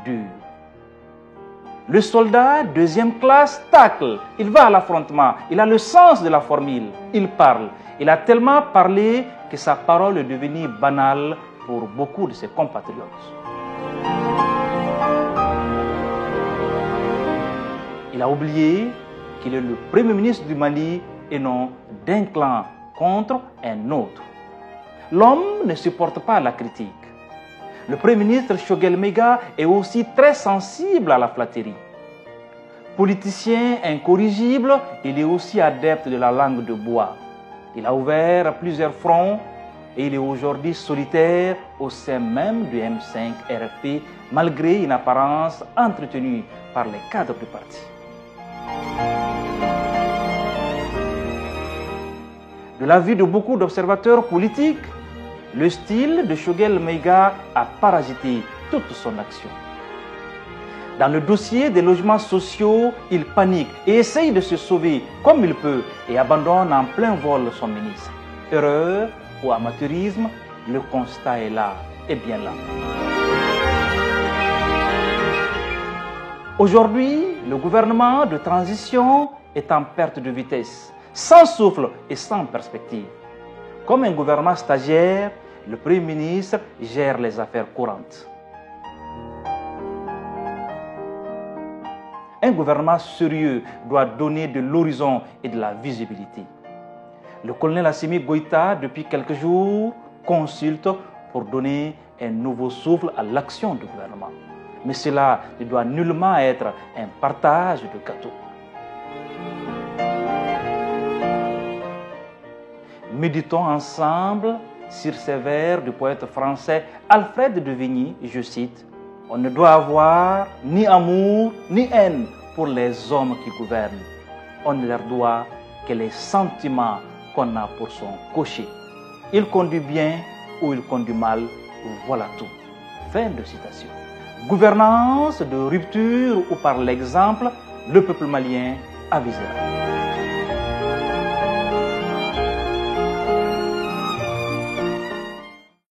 dur. Le soldat, deuxième classe, tacle. Il va à l'affrontement. Il a le sens de la formule. Il parle. Il a tellement parlé que sa parole est devenue banale pour beaucoup de ses compatriotes. Il a oublié qu'il est le premier ministre du Mali et non d'un clan contre un autre. L'homme ne supporte pas la critique. Le Premier ministre Choguel Maïga est aussi très sensible à la flatterie. Politicien incorrigible, il est aussi adepte de la langue de bois. Il a ouvert plusieurs fronts et il est aujourd'hui solitaire au sein même du M5 RFP, malgré une apparence entretenue par les cadres du parti. De l'avis de beaucoup d'observateurs politiques, le style de Choguel Maïga a parasité toute son action. Dans le dossier des logements sociaux, il panique et essaye de se sauver comme il peut et abandonne en plein vol son ministre. Erreur ou amateurisme, le constat est là et bien là. Aujourd'hui, le gouvernement de transition est en perte de vitesse, sans souffle et sans perspective. Comme un gouvernement stagiaire, le Premier ministre gère les affaires courantes. Un gouvernement sérieux doit donner de l'horizon et de la visibilité. Le colonel Assimi Goïta, depuis quelques jours, consulte pour donner un nouveau souffle à l'action du gouvernement. Mais cela ne doit nullement être un partage de gâteaux. Méditons ensemble sur ces vers du poète français Alfred de Vigny, je cite: « On ne doit avoir ni amour ni haine pour les hommes qui gouvernent. On ne leur doit que les sentiments qu'on a pour son cocher. Il conduit bien ou il conduit mal, voilà tout. » Fin de citation. Gouvernance de rupture ou par l'exemple, le peuple malien avisera.